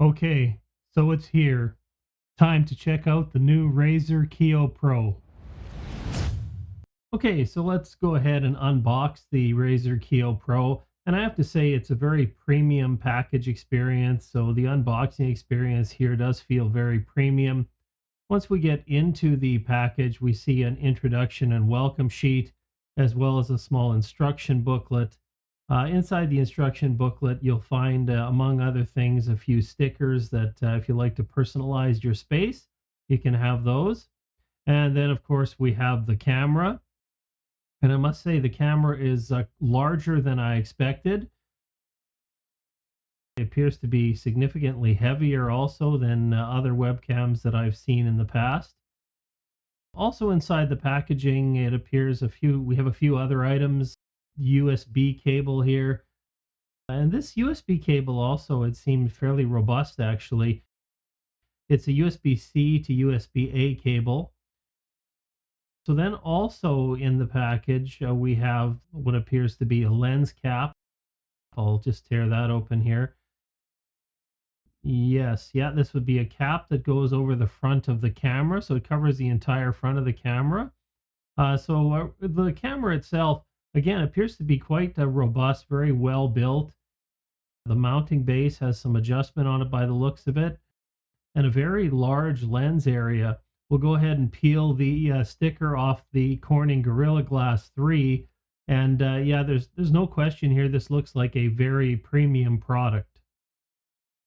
Okay, so it's here. Time to check out the new Razer Kiyo Pro. Okay, so let's go ahead and unbox the Razer Kiyo Pro. And I have to say, it's a very premium package experience. So the unboxing experience here does feel very premium. Once we get into the package, we see an introduction and welcome sheet, as well as a small instruction booklet. Inside the instruction booklet, you'll find, among other things, a few stickers that if you like to personalize your space, you can have those. And then, of course, we have the camera. And I must say, the camera is larger than I expected. It appears to be significantly heavier also than other webcams that I've seen in the past. Also inside the packaging, it appears we have a few other items. USB cable here. And this USB cable also, it seemed fairly robust actually. It's a USB-C to USB-A cable. So then also in the package, we have what appears to be a lens cap. I'll just tear that open here. Yes, yeah, this would be a cap that goes over the front of the camera, so it covers the entire front of the camera. The camera itself, again, appears to be quite robust, very well built. The mounting base has some adjustment on it by the looks of it, and a very large lens area. We'll go ahead and peel the sticker off the Corning Gorilla Glass 3, and yeah, there's no question here. This looks like a very premium product.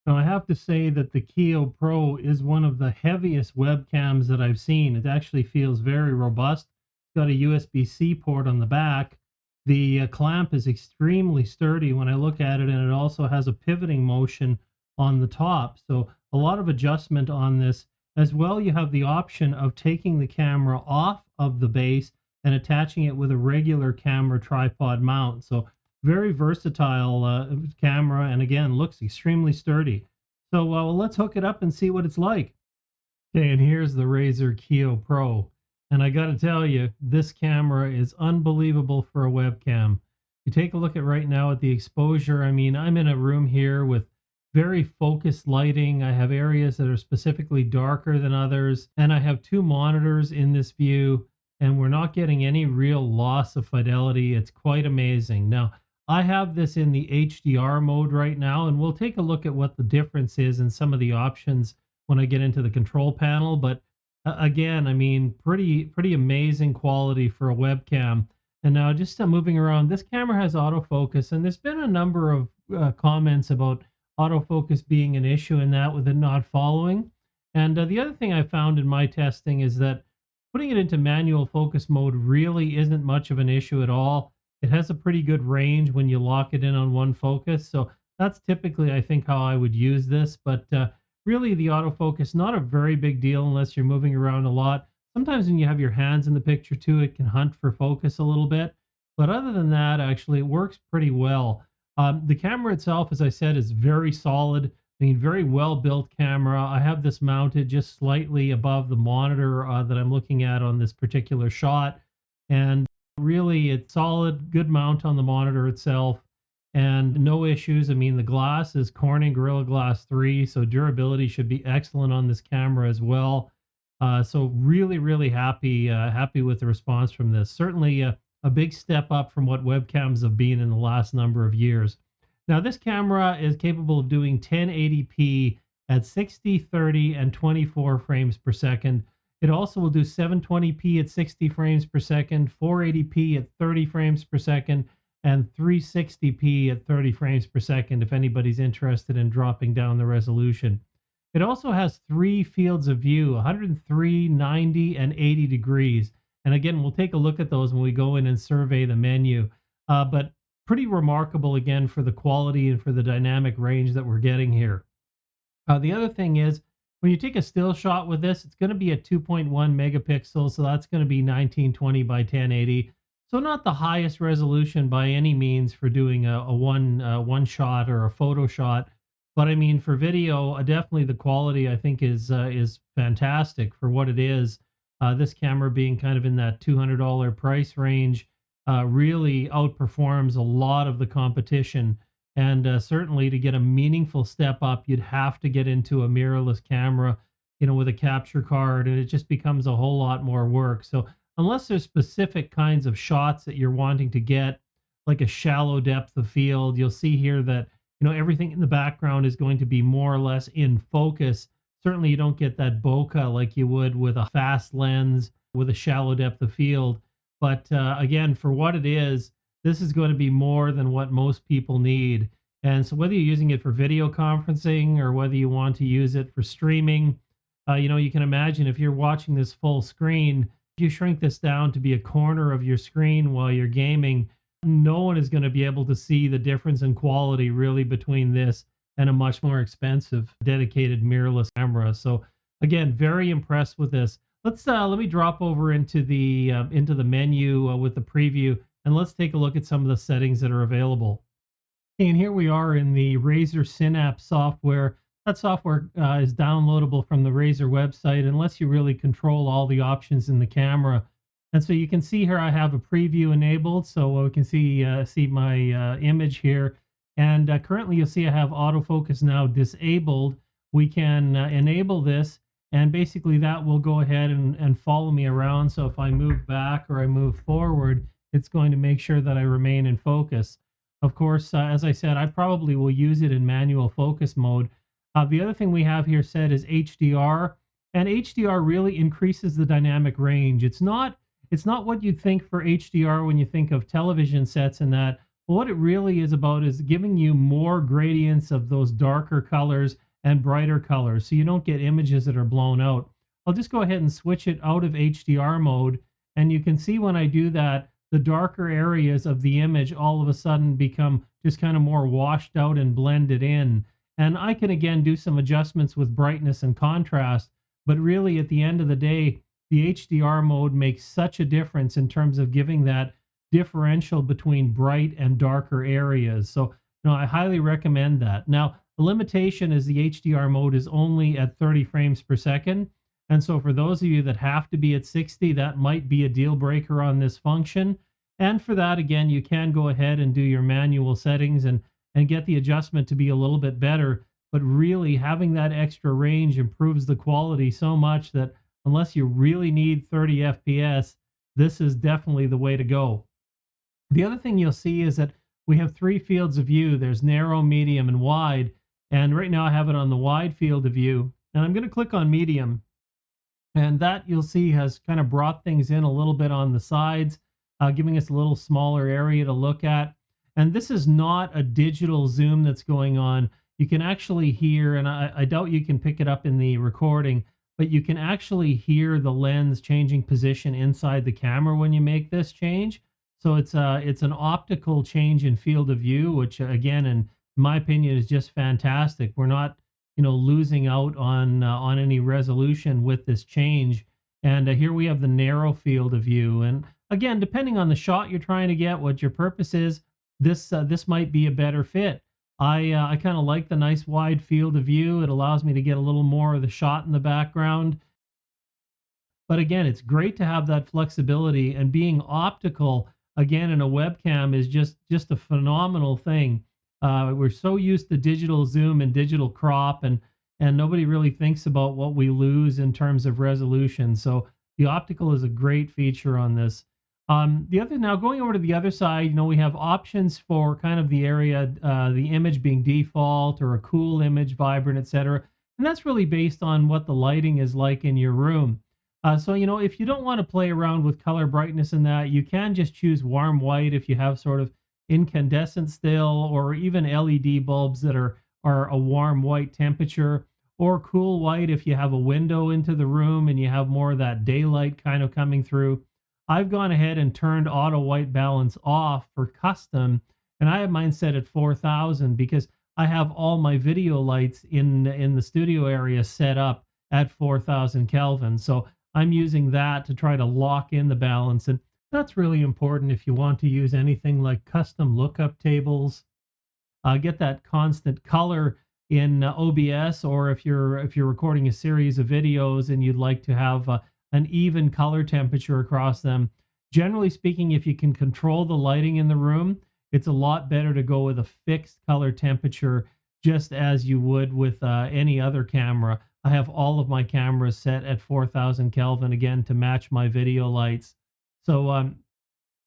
Now, I have to say that the Kiyo Pro is one of the heaviest webcams that I've seen. It actually feels very robust. It's got a USB-C port on the back. The clamp is extremely sturdy when I look at it, and it also has a pivoting motion on the top. So a lot of adjustment on this. As well, you have the option of taking the camera off of the base and attaching it with a regular camera tripod mount. So very versatile camera, and again, looks extremely sturdy. So let's hook it up and see what it's like. Okay, and here's the Razer Kiyo Pro. And I got to tell you, this camera is unbelievable for a webcam. You take a look at right now at the exposure. I mean, I'm in a room here with very focused lighting. I have areas that are specifically darker than others, and I have two monitors in this view, and we're not getting any real loss of fidelity. It's quite amazing. Now, I have this in the HDR mode right now, and we'll take a look at what the difference is in some of the options when I get into the control panel. But again, I mean, pretty amazing quality for a webcam. And now just moving around, this camera has autofocus, and there's been a number of comments about autofocus being an issue in that with it not following. And the other thing I found in my testing is that putting it into manual focus mode really isn't much of an issue at all. It has a pretty good range when you lock it in on one focus. So that's typically, I think, how I would use this. But really, the autofocus, not a very big deal unless you're moving around a lot. Sometimes when you have your hands in the picture too, it can hunt for focus a little bit. But other than that, actually, it works pretty well. The camera itself, as I said, is very solid. I mean, very well built camera. I have this mounted just slightly above the monitor that I'm looking at on this particular shot. And really, it's solid, good mount on the monitor itself, and no issues. I mean, the glass is Corning Gorilla Glass 3, so durability should be excellent on this camera as well. So really happy with the response from this. Certainly a big step up from what webcams have been in the last number of years. Now, this camera is capable of doing 1080p at 60, 30, and 24 frames per second. It also will do 720p at 60 frames per second, 480p at 30 frames per second, and 360p at 30 frames per second if anybody's interested in dropping down the resolution. It also has three fields of view, 103, 90, and 80 degrees. And again, we'll take a look at those when we go in and survey the menu. But pretty remarkable, again, for the quality and for the dynamic range that we're getting here. The other thing is, when you take a still shot with this, it's going to be at 2.1 megapixels, so that's going to be 1920 by 1080. So not the highest resolution by any means for doing a one shot or a photo shot, but I mean for video, definitely the quality I think is fantastic for what it is. This camera being kind of in that $200 price range really outperforms a lot of the competition. And certainly to get a meaningful step up, you'd have to get into a mirrorless camera, with a capture card, and it just becomes a whole lot more work. So unless there's specific kinds of shots that you're wanting to get, like a shallow depth of field, you'll see here that everything in the background is going to be more or less in focus. Certainly you don't get that bokeh like you would with a fast lens with a shallow depth of field. But again, for what it is, this is going to be more than what most people need. And so whether you're using it for video conferencing or whether you want to use it for streaming, you can imagine if you're watching this full screen, if you shrink this down to be a corner of your screen while you're gaming, no one is going to be able to see the difference in quality really between this and a much more expensive dedicated mirrorless camera. So again, very impressed with this. Let me drop over into the menu with the preview, and let's take a look at some of the settings that are available. And here we are in the Razer Synapse software. That software is downloadable from the Razer website and lets you really control all the options in the camera. And so you can see here I have a preview enabled, so we can see my image here. And currently you'll see I have autofocus now disabled. We can enable this, and basically that will go ahead and follow me around. So if I move back or I move forward, it's going to make sure that I remain in focus. Of course, as I said, I probably will use it in manual focus mode. The other thing we have here set is HDR, and HDR really increases the dynamic range. It's not what you'd think for HDR when you think of television sets and that. But what it really is about is giving you more gradients of those darker colors and brighter colors, so you don't get images that are blown out. I'll just go ahead and switch it out of HDR mode, and you can see when I do that, the darker areas of the image all of a sudden become just kind of more washed out and blended in. And I can again do some adjustments with brightness and contrast, but really at the end of the day, the HDR mode makes such a difference in terms of giving that differential between bright and darker areas. So, I highly recommend that. Now, the limitation is the HDR mode is only at 30 frames per second. And so for those of you that have to be at 60, that might be a deal breaker on this function. And for that, again, you can go ahead and do your manual settings and get the adjustment to be a little bit better. But really having that extra range improves the quality so much that unless you really need 30 FPS, this is definitely the way to go. The other thing you'll see is that we have 3 fields of view. There's narrow, medium, and wide. And right now I have it on the wide field of view. And I'm going to click on medium. And that you'll see has kind of brought things in a little bit on the sides, giving us a little smaller area to look at. And this is not a digital zoom that's going on. You can actually hear, and I doubt you can pick it up in the recording, but you can actually hear the lens changing position inside the camera when you make this change. So it's an optical change in field of view, which again, in my opinion, is just fantastic. We're not losing out on any resolution with this change. And here we have the narrow field of view. And again, depending on the shot you're trying to get, what your purpose is, this might be a better fit. I kind of like the nice wide field of view. It allows me to get a little more of the shot in the background. But again, it's great to have that flexibility, and being optical again in a webcam is just a phenomenal thing. We're so used to digital zoom and digital crop, and nobody really thinks about what we lose in terms of resolution. So the optical is a great feature on this. Now going over to the other side, we have options for kind of the area, the image being default or a cool image, vibrant, etc. And that's really based on what the lighting is like in your room. So, if you don't want to play around with color brightness in that, you can just choose warm white if you have sort of incandescent still, or even LED bulbs that are a warm white temperature, or cool white if you have a window into the room and you have more of that daylight kind of coming through. I've gone ahead and turned auto white balance off for custom, and I have mine set at 4,000 because I have all my video lights in the studio area set up at 4,000 Kelvin. So I'm using that to try to lock in the balance, and that's really important if you want to use anything like custom lookup tables. Get that constant color in OBS, or if you're recording a series of videos and you'd like to have an even color temperature across them. Generally speaking, if you can control the lighting in the room, it's a lot better to go with a fixed color temperature, just as you would with any other camera. I have all of my cameras set at 4000 Kelvin again to match my video lights. So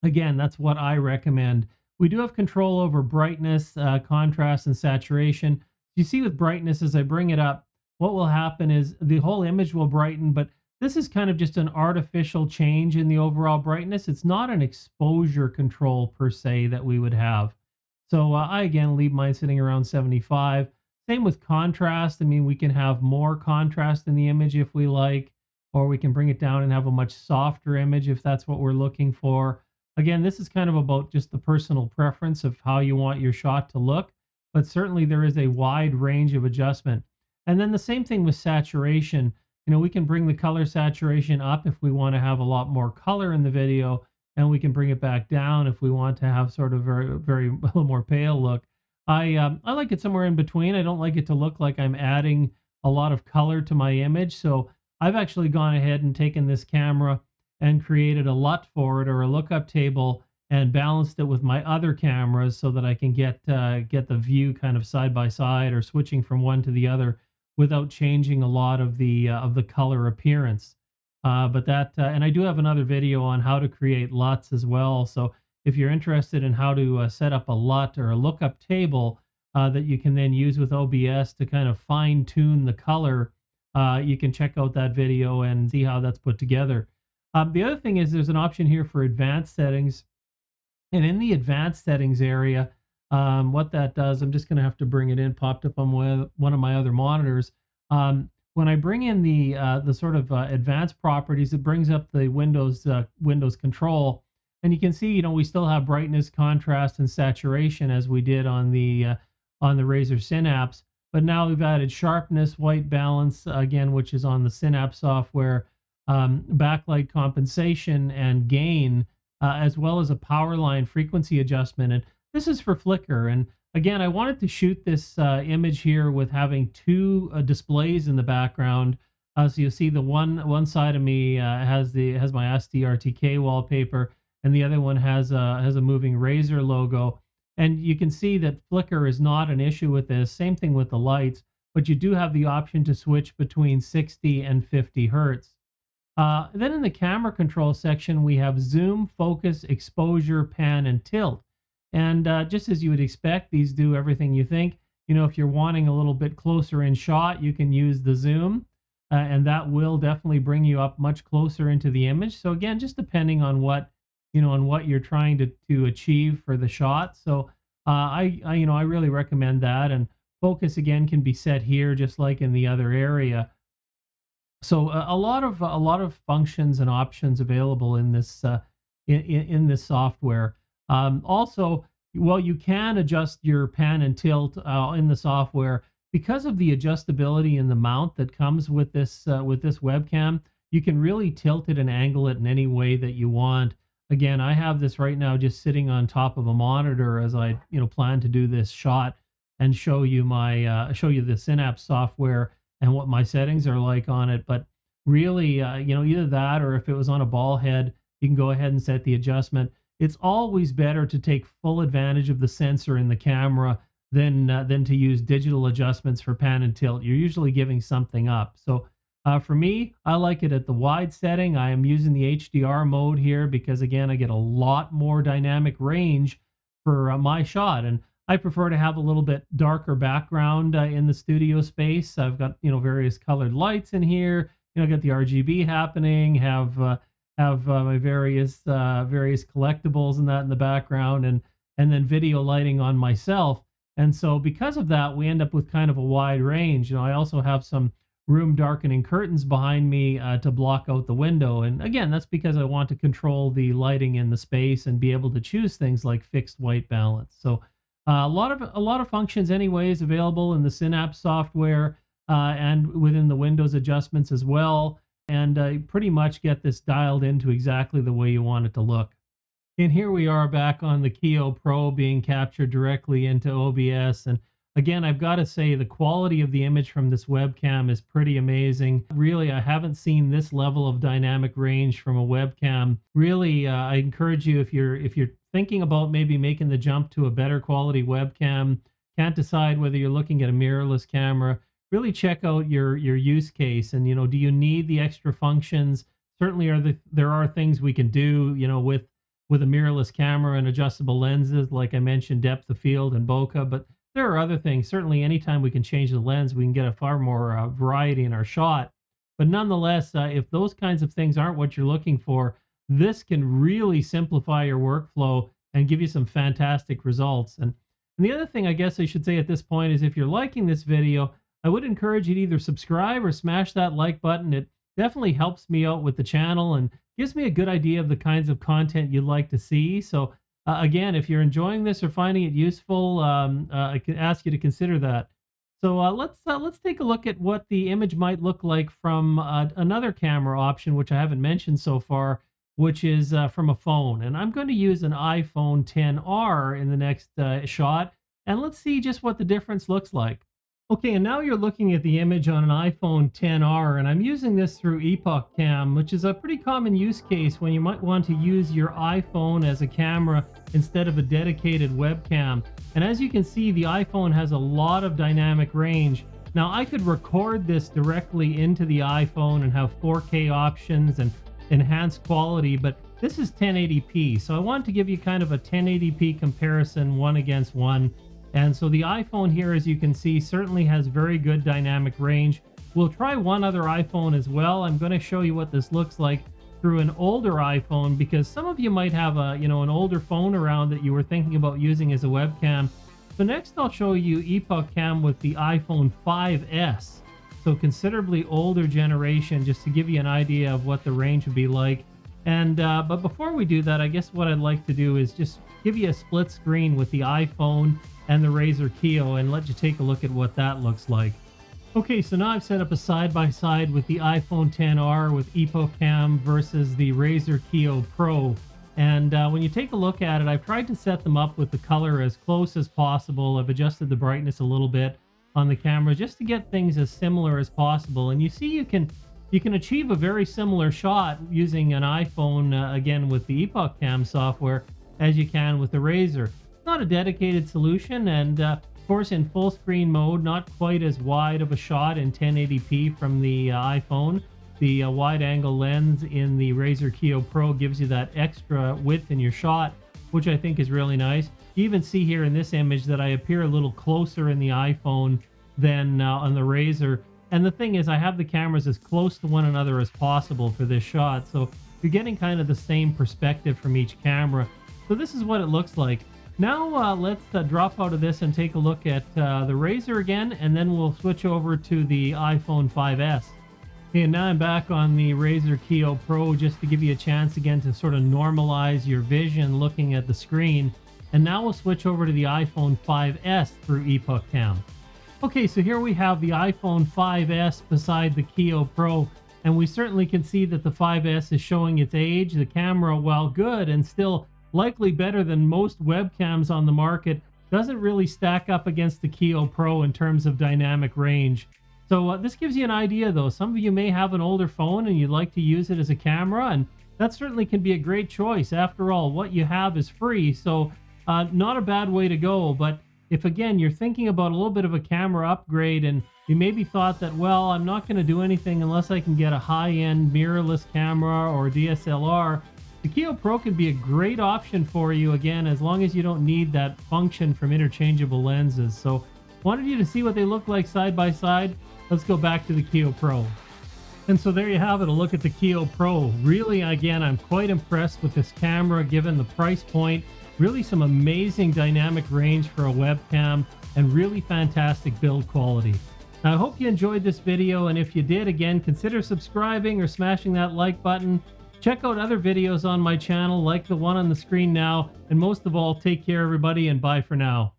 again, that's what I recommend. We do have control over brightness, contrast, and saturation. You see with brightness, as I bring it up, what will happen is the whole image will brighten, but this is kind of just an artificial change in the overall brightness. It's not an exposure control per se that we would have. So I again leave mine sitting around 75. Same with contrast. I mean, we can have more contrast in the image if we like, or we can bring it down and have a much softer image if that's what we're looking for. Again, this is kind of about just the personal preference of how you want your shot to look, but certainly there is a wide range of adjustment. And then the same thing with saturation. You know, we can bring the color saturation up if we want to have a lot more color in the video, and we can bring it back down if we want to have sort of very a little more pale look. I like it somewhere in between. I don't like it to look like I'm adding a lot of color to my image. So I've actually gone ahead and taken this camera and created a LUT for it, or a lookup table, and balanced it with my other cameras so that I can get the view kind of side by side or switching from one to the other without changing a lot of the color appearance. But that and I do have another video on how to create LUTs as well. So if you're interested in how to set up a LUT or a lookup table that you can then use with OBS to kind of fine tune the color, you can check out that video and see how that's put together. The other thing is there's an option here for advanced settings. And in the advanced settings area, what that does, I'm just going to have to bring it in, popped up on one of my other monitors. When I bring in the sort of advanced properties, it brings up the Windows control. And you can see, you know, we still have brightness, contrast, and saturation as we did on the Razer Synapse. But now we've added sharpness, white balance, again, which is on the Synapse software, backlight compensation and gain, as well as a power line frequency adjustment. And this is for flicker. And again, I wanted to shoot this image here with having two displays in the background. So you'll see the one side of me has my SDRTK wallpaper, and the other one has a moving Razer logo. And you can see that flicker is not an issue with this. Same thing with the lights, but you do have the option to switch between 60 and 50 hertz. Then in the camera control section, we have zoom, focus, exposure, pan, and tilt. And just as you would expect, these do everything you think. You know, if you're wanting a little bit closer in shot, you can use the zoom, and that will definitely bring you up much closer into the image. So again, just depending on what, you know, on what you're trying to achieve for the shot. So I really recommend that. And focus again can be set here, just like in the other area. So a lot of functions and options available in this in this software. Also, well, you can adjust your pan and tilt in the software because of the adjustability in the mount that comes with this webcam. You can really tilt it and angle it in any way that you want. Again, I have this right now just sitting on top of a monitor as I plan to do this shot and show you the Synapse software and what my settings are like on it. But really, either that, or if it was on a ball head, you can go ahead and set the adjustment. It's always better to take full advantage of the sensor in the camera than to use digital adjustments for pan and tilt. You're usually giving something up. So for me, I like it at the wide setting. I am using the HDR mode here because, again, I get a lot more dynamic range for my shot. And I prefer to have a little bit darker background in the studio space. I've got various colored lights in here. I've got the RGB happening. Have my various collectibles and that in the background, and then video lighting on myself. And so because of that, we end up with kind of a wide range. I also have some room darkening curtains behind me to block out the window. And again, that's because I want to control the lighting in the space and be able to choose things like fixed white balance. So a lot of functions anyways available in the Synapse software and within the Windows adjustments as well. And pretty much get this dialed into exactly the way you want it to look. And here we are back on the Kiyo Pro being captured directly into OBS. And again, I've got to say the quality of the image from this webcam is pretty amazing. Really, I haven't seen this level of dynamic range from a webcam. Really, I encourage you, if you're thinking about maybe making the jump to a better quality webcam, can't decide whether you're looking at a mirrorless camera, really check out your use case. And do you need the extra functions? Certainly there are things we can do, with a mirrorless camera and adjustable lenses, like I mentioned, depth of field and bokeh. But there are other things. Certainly, anytime we can change the lens, we can get a far more variety in our shot. But nonetheless, if those kinds of things aren't what you're looking for, this can really simplify your workflow and give you some fantastic results. And the other thing I guess I should say at this point is, if you're liking this video, I would encourage you to either subscribe or smash that like button. It definitely helps me out with the channel and gives me a good idea of the kinds of content you'd like to see. So again, if you're enjoying this or finding it useful, I can ask you to consider that. So let's take a look at what the image might look like from another camera option, which I haven't mentioned so far, which is from a phone. And I'm going to use an iPhone XR in the next shot, and let's see just what the difference looks like. Okay, and now you're looking at the image on an iPhone XR, and I'm using this through Webcam, which is a pretty common use case when you might want to use your iPhone as a camera instead of a dedicated webcam. And as you can see, the iPhone has a lot of dynamic range. Now, I could record this directly into the iPhone and have 4K options and enhanced quality, but this is 1080p. So I want to give you kind of a 1080p comparison, one against one. And so the iPhone here, as you can see, certainly has very good dynamic range. We'll try one other iPhone as well. I'm going to show you what this looks like through an older iPhone, because some of you might have an older phone around that you were thinking about using as a webcam. So next I'll show you Webcam with the iPhone 5S. So considerably older generation, just to give you an idea of what the range would be like. And but before we do that, I guess what I'd like to do is just give you a split screen with the iPhone and the Razer Kiyo and let you take a look at what that looks like. Okay, so now I've set up a side-by-side with the iPhone XR with Webcam versus the Razer Kiyo Pro. And when you take a look at it, I've tried to set them up with the color as close as possible. I've adjusted the brightness a little bit on the camera just to get things as similar as possible. And you see you can achieve a very similar shot using an iPhone, again with the Webcam software, as you can with the Razer. Not a dedicated solution, and of course in full screen mode, not quite as wide of a shot in 1080p from the iPhone. The wide angle lens in the Razer Kiyo Pro gives you that extra width in your shot, which I think is really nice. You even see here in this image that I appear a little closer in the iPhone than on the Razer. And the thing is, I have the cameras as close to one another as possible for this shot, so you're getting kind of the same perspective from each camera. So this is what it looks like. Now let's drop out of this and take a look at the Razer again, and then we'll switch over to the iPhone 5S. Okay, and now I'm back on the Razer Kiyo Pro just to give you a chance again to sort of normalize your vision looking at the screen. And now we'll switch over to the iPhone 5S through Webcam. Okay, so here we have the iPhone 5S beside the Kiyo Pro, and we certainly can see that the 5S is showing its age. The camera, while good and still likely better than most webcams on the market, doesn't really stack up against the Kiyo Pro in terms of dynamic range. So this gives you an idea though. Some of you may have an older phone and you'd like to use it as a camera, and that certainly can be a great choice. After all, what you have is free, so not a bad way to go. But if again you're thinking about a little bit of a camera upgrade, and you maybe thought that, well, I'm not going to do anything unless I can get a high-end mirrorless camera or DSLR, the Kiyo Pro can be a great option for you, again, as long as you don't need that function from interchangeable lenses. So wanted you to see what they look like side by side. Let's go back to the Kiyo Pro. And so there you have it, a look at the Kiyo Pro. Really, again, I'm quite impressed with this camera given the price point. Really some amazing dynamic range for a webcam and really fantastic build quality. Now, I hope you enjoyed this video, and if you did, again, consider subscribing or smashing that like button. Check out other videos on my channel like the one on the screen now, and most of all, take care everybody, and bye for now.